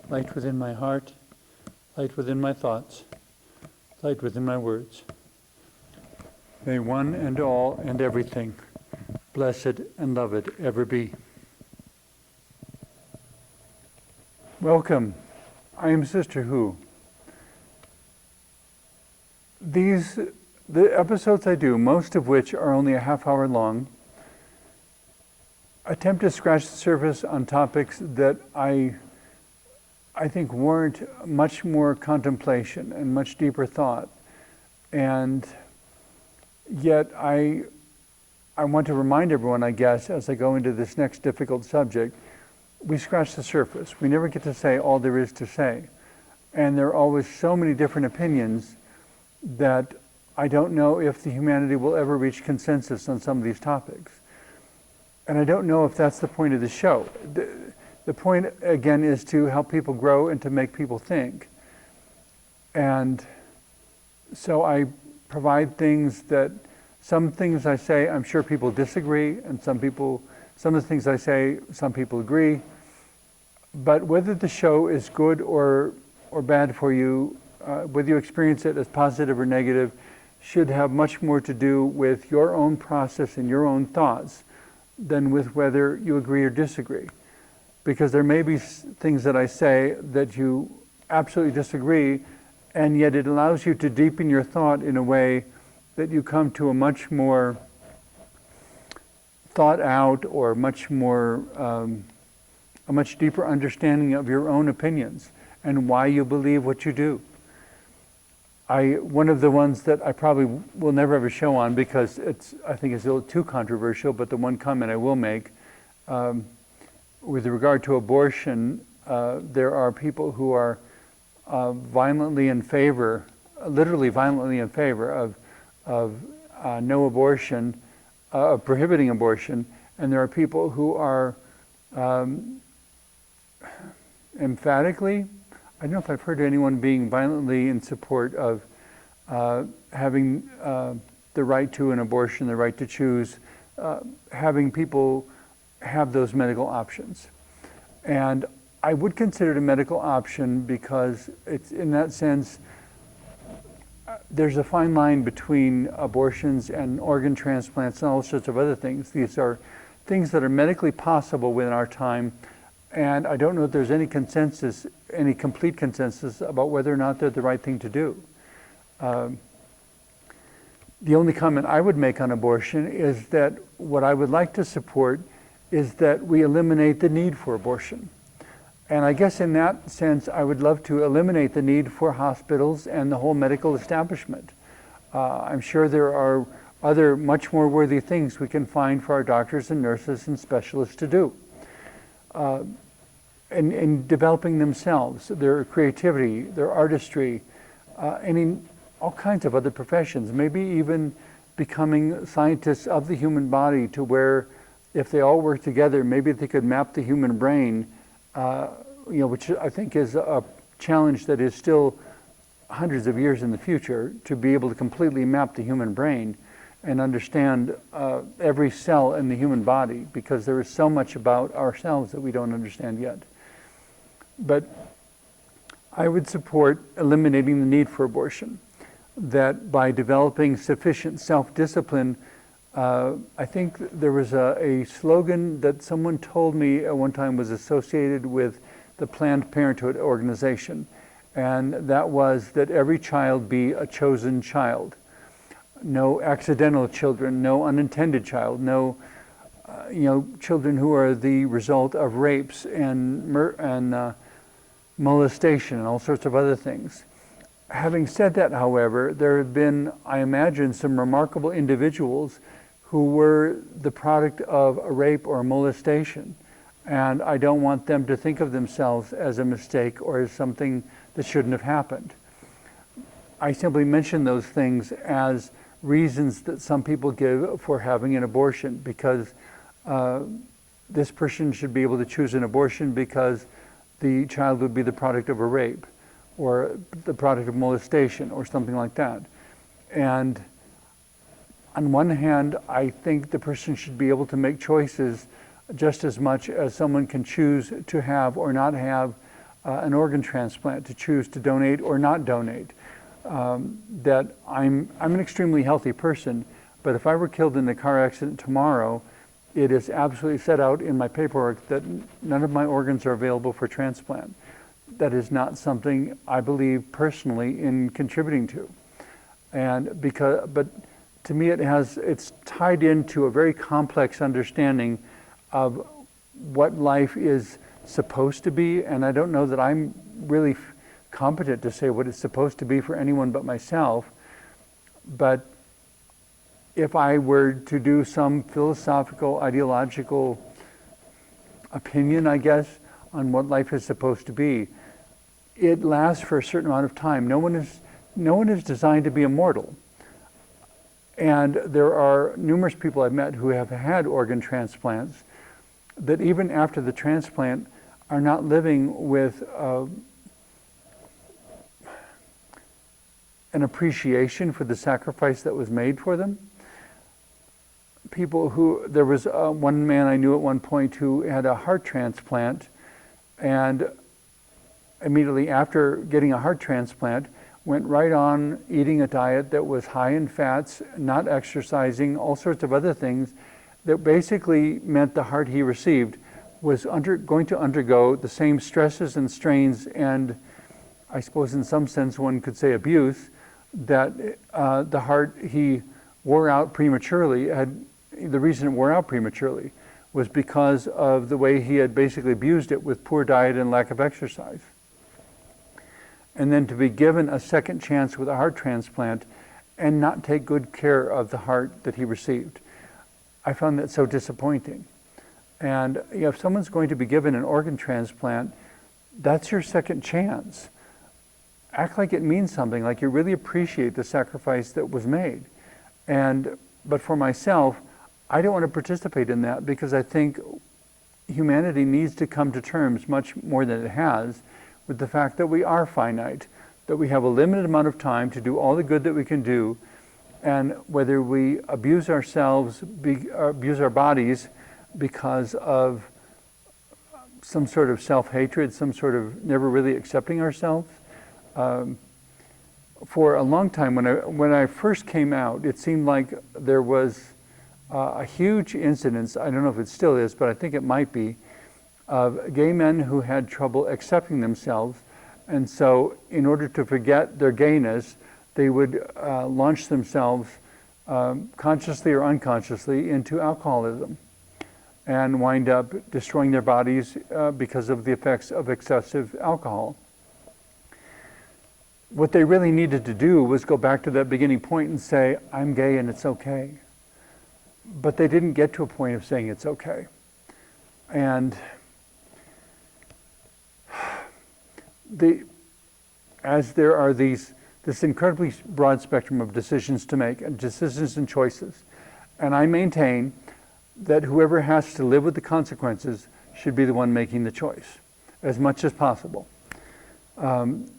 light within my heart, light within my thoughts, light within my words. May one and all and everything, blessed and loved, ever be. Welcome. I am Sister Who. The episodes I do, most of which are only a half hour long, attempt to scratch the surface on topics that I think warrant much more contemplation and much deeper thought. And yet I want to remind everyone, I guess, as I go into this next difficult subject, we scratch the surface. We never get to say all there is to say. And there are always so many different opinions that I don't know if the humanity will ever reach consensus on some of these topics. And I don't know if that's the point of the show. The point, again, is to help people grow and to make people think. And so I provide things that, some things I say, I'm sure people disagree, and some of the things I say, some people agree. But whether the show is good or bad for you, whether you experience it as positive or negative, should have much more to do with your own process and your own thoughts than with whether you agree or disagree. Because there may be things that I say that you absolutely disagree, and yet it allows you to deepen your thought in a way that you come to a much more thought out or much more, a much deeper understanding of your own opinions and why you believe what you do. One of the ones that I probably will never have a show on because I think it's a little too controversial, but the one comment I will make, with regard to abortion, there are people who are violently in favor, literally violently in favor of no abortion, of prohibiting abortion, and there are people who are emphatically, I don't know if I've heard anyone being violently in support of having the right to an abortion, the right to choose, having people have those medical options. And I would consider it a medical option because it's, in that sense, there's a fine line between abortions and organ transplants and all sorts of other things. These are things that are medically possible within our time, and I don't know if there's any consensus, any complete consensus about whether or not they're the right thing to do. The only comment I would make on abortion is that what I would like to support is that we eliminate the need for abortion. And I guess in that sense, I would love to eliminate the need for hospitals and the whole medical establishment. I'm sure there are other much more worthy things we can find for our doctors and nurses and specialists to do. In developing themselves, their creativity, their artistry, and in all kinds of other professions, maybe even becoming scientists of the human body to where if they all work together, maybe they could map the human brain, which I think is a challenge that is still hundreds of years in the future, to be able to completely map the human brain and understand every cell in the human body, because there is so much about ourselves that we don't understand yet. But I would support eliminating the need for abortion, that by developing sufficient self-discipline, I think there was a slogan that someone told me at one time was associated with the Planned Parenthood organization, and that was that every child be a chosen child. No accidental children, no unintended child, no children who are the result of rapes and molestation and all sorts of other things. Having said that, however, there have been, I imagine, some remarkable individuals who were the product of a rape or a molestation. And I don't want them to think of themselves as a mistake or as something that shouldn't have happened. I simply mention those things as reasons that some people give for having an abortion, because this person should be able to choose an abortion because the child would be the product of a rape or the product of molestation or something like that. And on one hand, I think the person should be able to make choices just as much as someone can choose to have or not have an organ transplant, to choose to donate or not donate. That I'm an extremely healthy person, but if I were killed in a car accident tomorrow, it is absolutely set out in my paperwork that none of my organs are available for transplant. That is not something I believe personally in contributing to. But to me it's tied into a very complex understanding of what life is supposed to be, and I don't know that I'm really competent to say what it's supposed to be for anyone but myself. But if I were to do some philosophical, ideological opinion, I guess, on what life is supposed to be, it lasts for a certain amount of time. No one is designed to be immortal. And there are numerous people I've met who have had organ transplants that even after the transplant are not living with an appreciation for the sacrifice that was made for them. There was one man I knew at one point who had a heart transplant, and immediately after getting a heart transplant, went right on eating a diet that was high in fats, not exercising, all sorts of other things that basically meant the heart he received was going to undergo the same stresses and strains and, I suppose in some sense one could say, abuse, that the heart he wore out prematurely. The reason it wore out prematurely was because of the way he had basically abused it with poor diet and lack of exercise. And then to be given a second chance with a heart transplant and not take good care of the heart that he received. I found that so disappointing. And if someone's going to be given an organ transplant, that's your second chance. Act like it means something, like you really appreciate the sacrifice that was made. But for myself, I don't want to participate in that, because I think humanity needs to come to terms, much more than it has, with the fact that we are finite, that we have a limited amount of time to do all the good that we can do, and whether we abuse ourselves, abuse our bodies because of some sort of self-hatred, some sort of never really accepting ourselves. For a long time, when I first came out, it seemed like there was a huge incidence, I don't know if it still is, but I think it might be, of gay men who had trouble accepting themselves, and so in order to forget their gayness, they would launch themselves consciously or unconsciously into alcoholism and wind up destroying their bodies because of the effects of excessive alcohol. What they really needed to do was go back to that beginning point and say, I'm gay and it's okay. But they didn't get to a point of saying it's okay. And as there are this incredibly broad spectrum of decisions to make, and decisions and choices, and I maintain that whoever has to live with the consequences should be the one making the choice, as much as possible.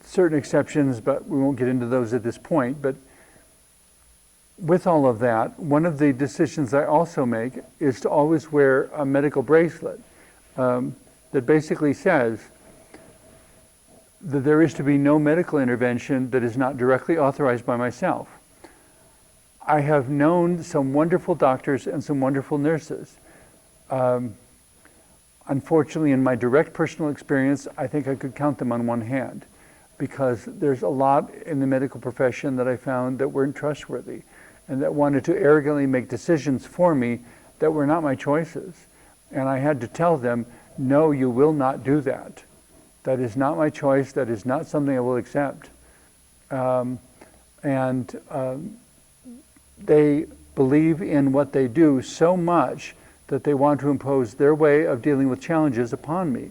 Certain exceptions, but we won't get into those at this point. But with all of that, one of the decisions I also make is to always wear a medical bracelet that basically says that there is to be no medical intervention that is not directly authorized by myself. I have known some wonderful doctors and some wonderful nurses. Unfortunately, in my direct personal experience, I think I could count them on one hand, because there's a lot in the medical profession that I found that weren't trustworthy and that wanted to arrogantly make decisions for me that were not my choices. And I had to tell them, no, you will not do that. That is not my choice. That is not something I will accept. They believe in what they do so much that they want to impose their way of dealing with challenges upon me.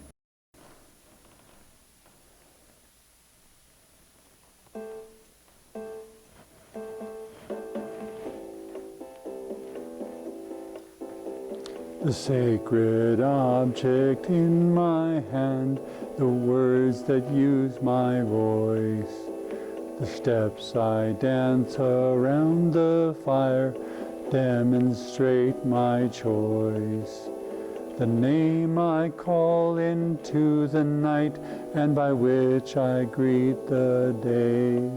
The sacred object in my hand, the words that use my voice, the steps I dance around the fire demonstrate my choice. the name I call into the night, and by which I greet the day.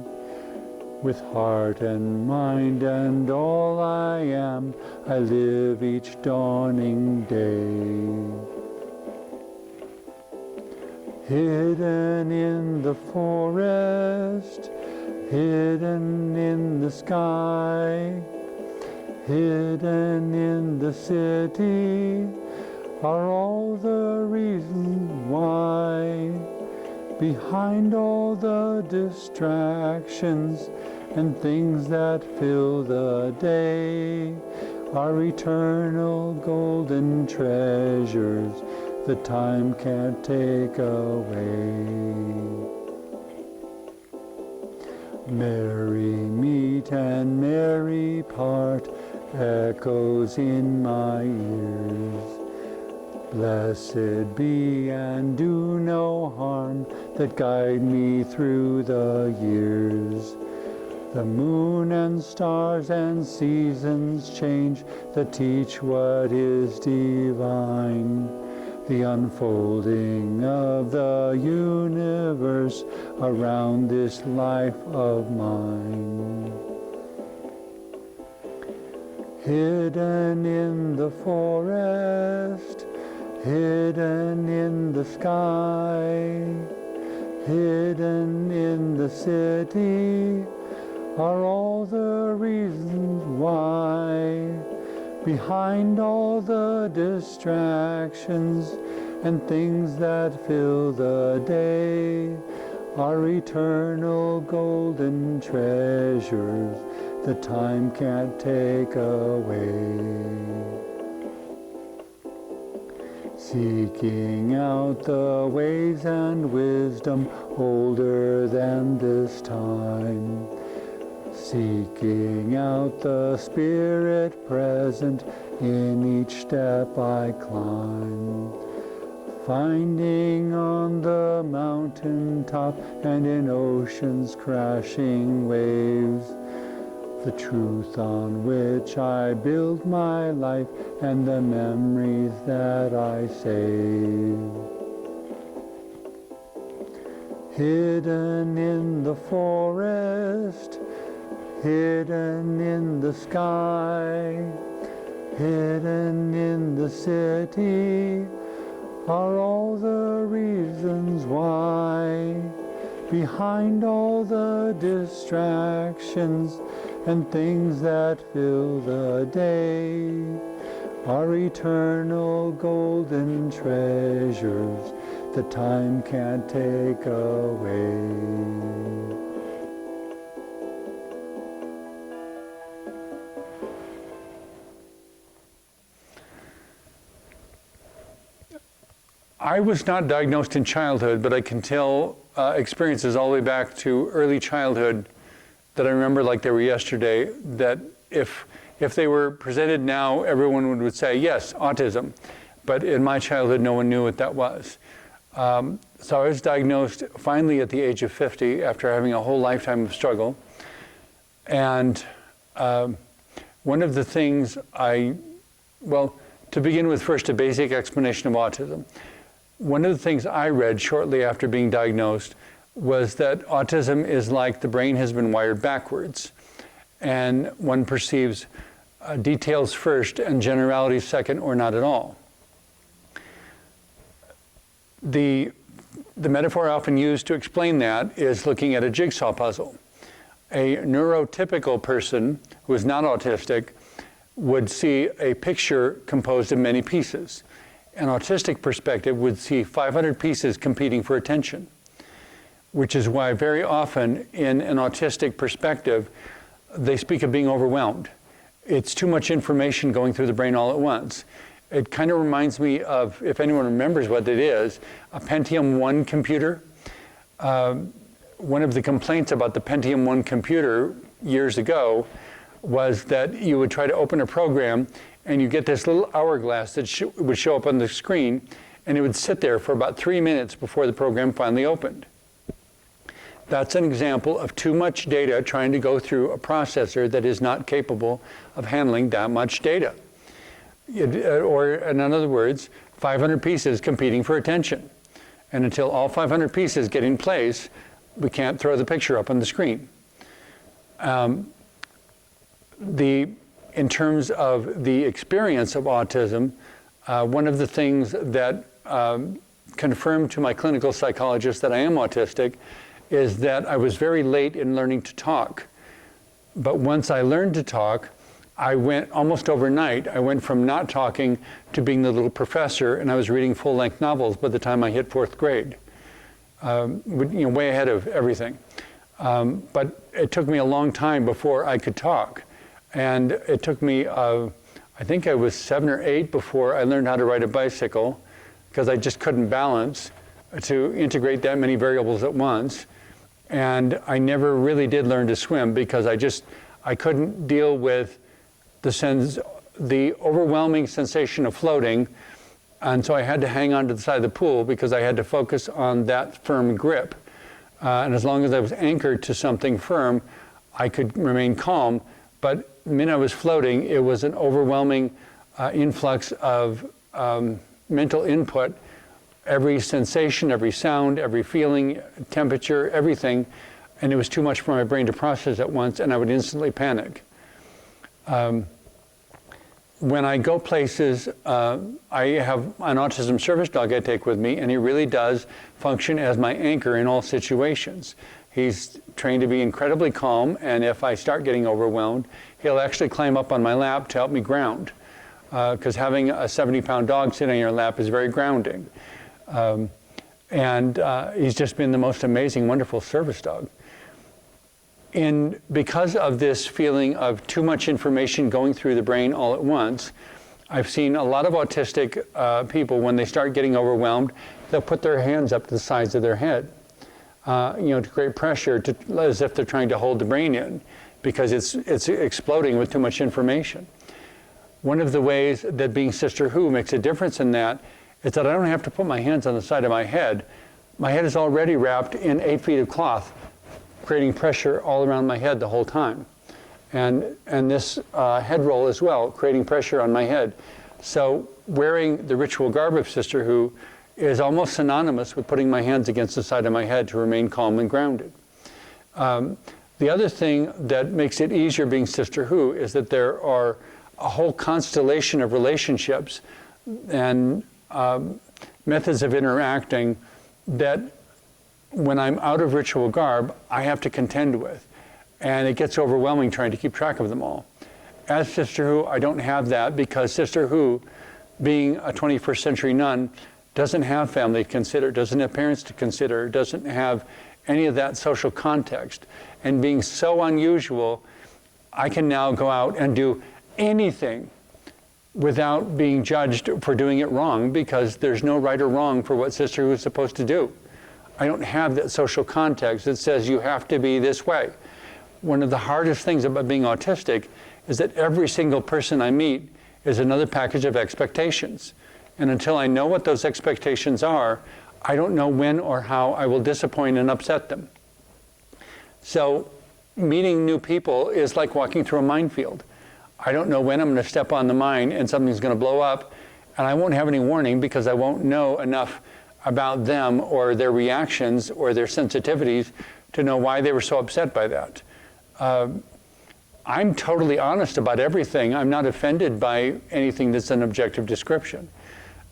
With heart and mind and all I am, I live each dawning day. Hidden in the forest, hidden in the sky, hidden in the city, are all the reasons why. Behind all the distractions and things that fill the day are eternal golden treasures that time can't take away. Merry meet and merry part echoes in my ears. Blessed be and do no harm that guide me through the years. The moon and stars and seasons change that teach what is divine. The unfolding of the universe around this life of mine. Hidden in the forest, hidden in the sky, hidden in the city, are all the reasons why. Behind all the distractions and things that fill the day are eternal golden treasures that time can't take away. Seeking out the ways and wisdom older than this time. Seeking out the Spirit present in each step I climb. Finding on the mountain top and in ocean's crashing waves the truth on which I build my life and the memories that I save. Hidden in the forest, hidden in the sky, hidden in the city, are all the reasons why. Behind all the distractions and things that fill the day are eternal golden treasures that time can't take away. I was not diagnosed in childhood, but I can tell experiences all the way back to early childhood that I remember like they were yesterday, that if they were presented now, everyone would say, yes, autism. But in my childhood, no one knew what that was. So I was diagnosed finally at the age of 50 after having a whole lifetime of struggle. And one of the things to begin with, first a basic explanation of autism. One of the things I read shortly after being diagnosed was that autism is like the brain has been wired backwards, and one perceives details first and generalities second, or not at all. The metaphor often used to explain that is looking at a jigsaw puzzle. A neurotypical person who is not autistic would see a picture composed of many pieces. An autistic perspective would see 500 pieces competing for attention, which is why very often in an autistic perspective, they speak of being overwhelmed. It's too much information going through the brain all at once. It kind of reminds me of, if anyone remembers what it is, a Pentium 1 computer. One of the complaints about the Pentium 1 computer years ago was that you would try to open a program and you get this little hourglass that would show up on the screen, and it would sit there for about 3 minutes before the program finally opened. That's an example of too much data trying to go through a processor that is not capable of handling that much data. or in other words, 500 pieces competing for attention. And until all 500 pieces get in place, we can't throw the picture up on the screen. In terms of the experience of autism, one of the things that confirmed to my clinical psychologist that I am autistic is that I was very late in learning to talk. But once I learned to talk, I went almost overnight. I went from not talking to being the little professor, and I was reading full-length novels by the time I hit 4th grade, way ahead of everything. But it took me a long time before I could talk. And it took me, I think I was 7 or 8 before I learned how to ride a bicycle, because I just couldn't balance to integrate that many variables at once. And I never really did learn to swim because I couldn't deal with the overwhelming sensation of floating. And so I had to hang on to the side of the pool because I had to focus on that firm grip. And as long as I was anchored to something firm, I could remain calm. But the minute I was floating, it was an overwhelming influx of mental input. Every sensation, every sound, every feeling, temperature, everything. And it was too much for my brain to process at once, and I would instantly panic. When I go places, I have an autism service dog I take with me, and he really does function as my anchor in all situations. He's trained to be incredibly calm, and if I start getting overwhelmed, he'll actually climb up on my lap to help me ground, because having a 70-pound dog sitting on your lap is very grounding. He's just been the most amazing, wonderful service dog. And because of this feeling of too much information going through the brain all at once, I've seen a lot of autistic people, when they start getting overwhelmed, they'll put their hands up to the sides of their head, to create pressure, as if they're trying to hold the brain in, because it's exploding with too much information. One of the ways that being Sister Who makes a difference in that is that I don't have to put my hands on the side of my head. My head is already wrapped in 8 feet of cloth, creating pressure all around my head the whole time. And this head roll as well, creating pressure on my head. So wearing the ritual garb of Sister Who is almost synonymous with putting my hands against the side of my head to remain calm and grounded. The other thing that makes it easier being Sister Who is that there are a whole constellation of relationships and methods of interacting that when I'm out of ritual garb, I have to contend with. And it gets overwhelming trying to keep track of them all. As Sister Who, I don't have that because Sister Who, being a 21st century nun, doesn't have family to consider, doesn't have parents to consider, doesn't have any of that social context. And being so unusual, I can now go out and do anything without being judged for doing it wrong, because there's no right or wrong for what Sister Who is supposed to do. I don't have that social context that says you have to be this way. One of the hardest things about being autistic is that every single person I meet is another package of expectations. And until I know what those expectations are, I don't know when or how I will disappoint and upset them. So meeting new people is like walking through a minefield. I don't know when I'm going to step on the mine and something's going to blow up, and I won't have any warning because I won't know enough about them or their reactions or their sensitivities to know why they were so upset by that. I'm totally honest about everything. I'm not offended by anything that's an objective description.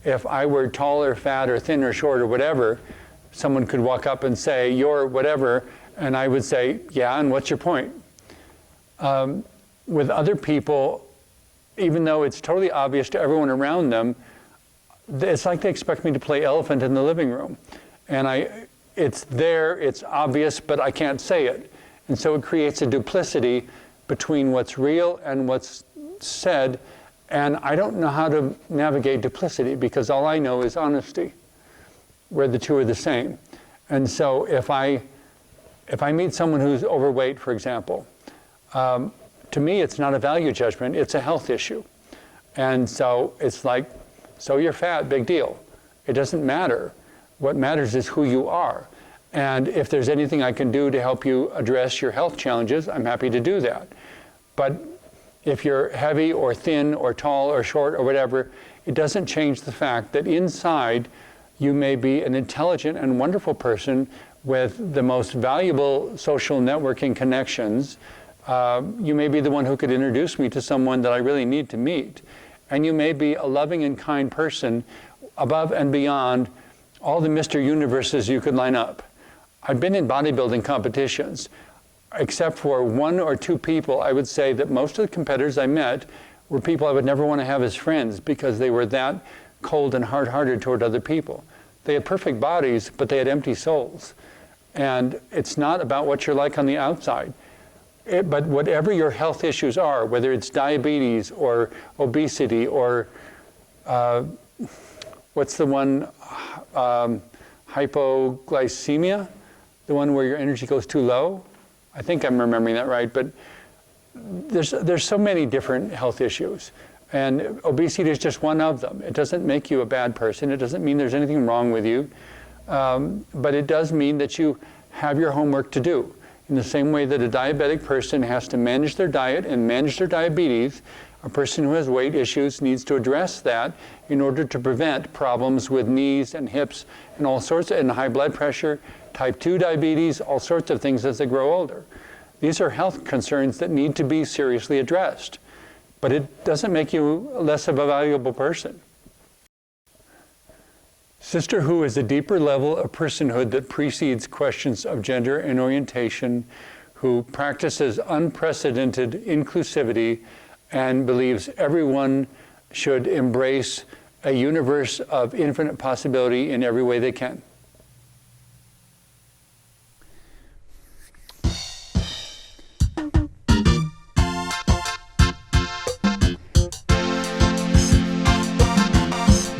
If I were tall or fat or thin or short or whatever, someone could walk up and say, "You're whatever," and I would say, "Yeah, and what's your point?" With other people, even though it's totally obvious to everyone around them, it's like they expect me to play elephant in the living room. And it's there, it's obvious, but I can't say it. And so it creates a duplicity between what's real and what's said. And I don't know how to navigate duplicity because all I know is honesty, where the two are the same. And so if I meet someone who's overweight, for example, to me, it's not a value judgment, it's a health issue. And so it's like, so you're fat, big deal. It doesn't matter. What matters is who you are. And if there's anything I can do to help you address your health challenges, I'm happy to do that. But if you're heavy or thin or tall or short or whatever, it doesn't change the fact that inside you may be an intelligent and wonderful person with the most valuable social networking connections. You may be the one who could introduce me to someone that I really need to meet. And you may be a loving and kind person above and beyond all the Mr. Universes you could line up. I've been in bodybuilding competitions. Except for 1 or 2 people, I would say that most of the competitors I met were people I would never want to have as friends because they were that cold and hard-hearted toward other people. They had perfect bodies, but they had empty souls. And it's not about what you're like on the outside. But whatever your health issues are, whether it's diabetes or obesity or what's the one, hypoglycemia, the one where your energy goes too low. I think I'm remembering that right, but there's so many different health issues, and obesity is just one of them. It doesn't make you a bad person. It doesn't mean there's anything wrong with you, but it does mean that you have your homework to do. In the same way that a diabetic person has to manage their diet and manage their diabetes, a person who has weight issues needs to address that in order to prevent problems with knees and hips and all sorts of, and high blood pressure, type 2 diabetes, all sorts of things as they grow older. These are health concerns that need to be seriously addressed, but it doesn't make you less of a valuable person. Sisterhood is a deeper level of personhood that precedes questions of gender and orientation, who practices unprecedented inclusivity and believes everyone should embrace a universe of infinite possibility in every way they can.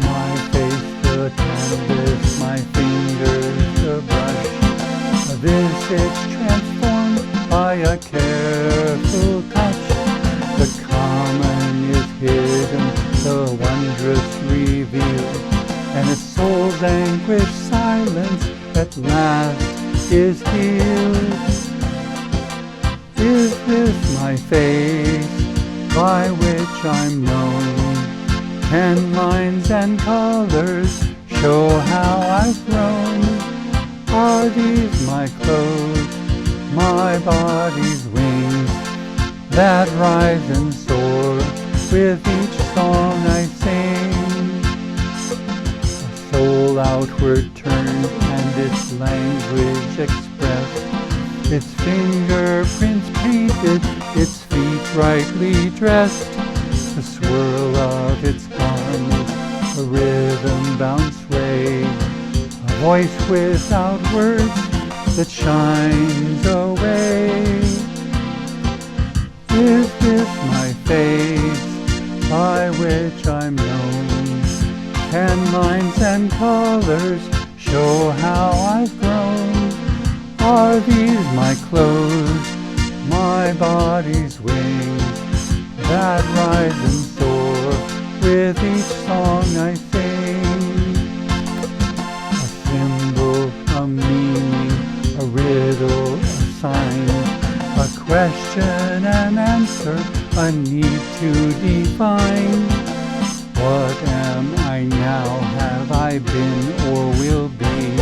My face the canvas, my fingers the brush, a visage transformed by a careful touch. The common is hidden, the wondrous revealed, and its soul's anguished silence at last is healed. Is this my face by which I'm known? Can lines and colors show how I've grown? Are these my clothes, my body's wings, that rise and soar with each song I sing? A soul outward turned and its language expressed, its fingerprints painted, its feet brightly dressed, the swirl of its garment, a rhythm-bound sway, a voice without words that shines away. Is this my face by which I'm known? Can lines and colors show how I've grown? Are these my clothes, my body's wings, that rise and soar with each song I sing? A symbol, a meaning, a riddle, a sign, a question and answer, a need to define. What am I now? Have I been or will be?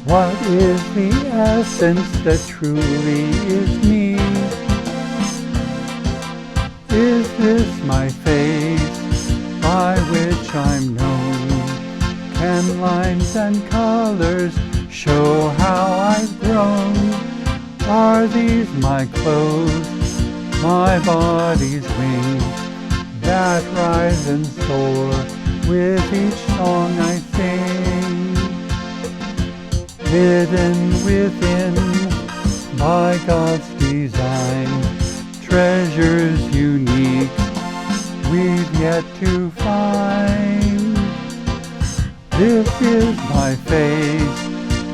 What is the essence that truly is me? Is this my face by which I'm known? Can lines and colors show how I've grown? Are these my clothes, my body's wings, that rise and soar with each song I sing? Hidden within by God's design, treasures unique we've yet to find. This is my face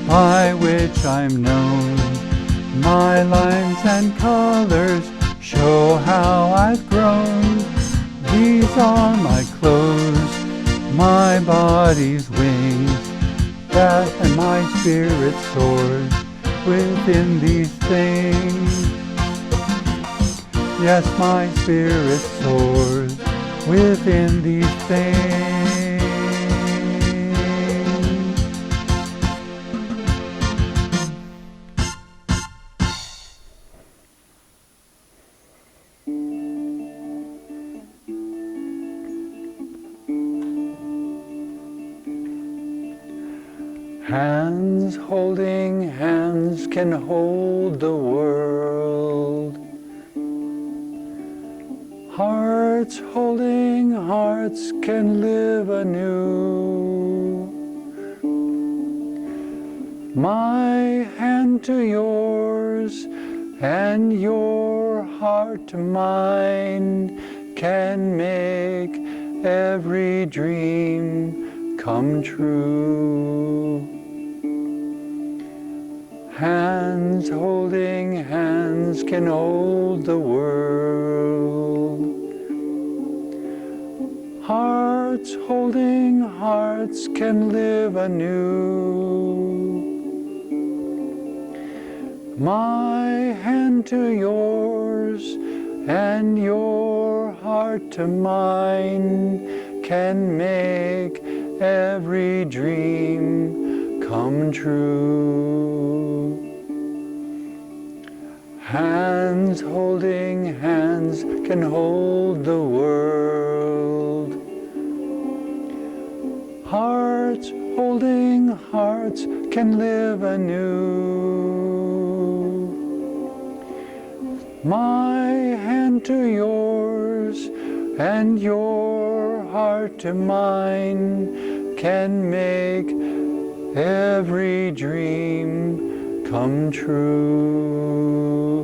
by which I'm known. My lines and colors show how I've grown. These are my clothes, my body's wings, that and my spirit soars within these things. Yes, my spirit soars within these veins. Hands holding hands can hold the world. Hearts holding hearts can live anew. My hand to yours and your heart to mine can make every dream come true. Hands holding hands can hold the world. Hearts holding hearts can live anew. My hand to yours and your heart to mine can make every dream come true. Hands holding hands can hold the world. Hearts holding hearts can live anew. My hand to yours and your heart to mine can make every dream come true.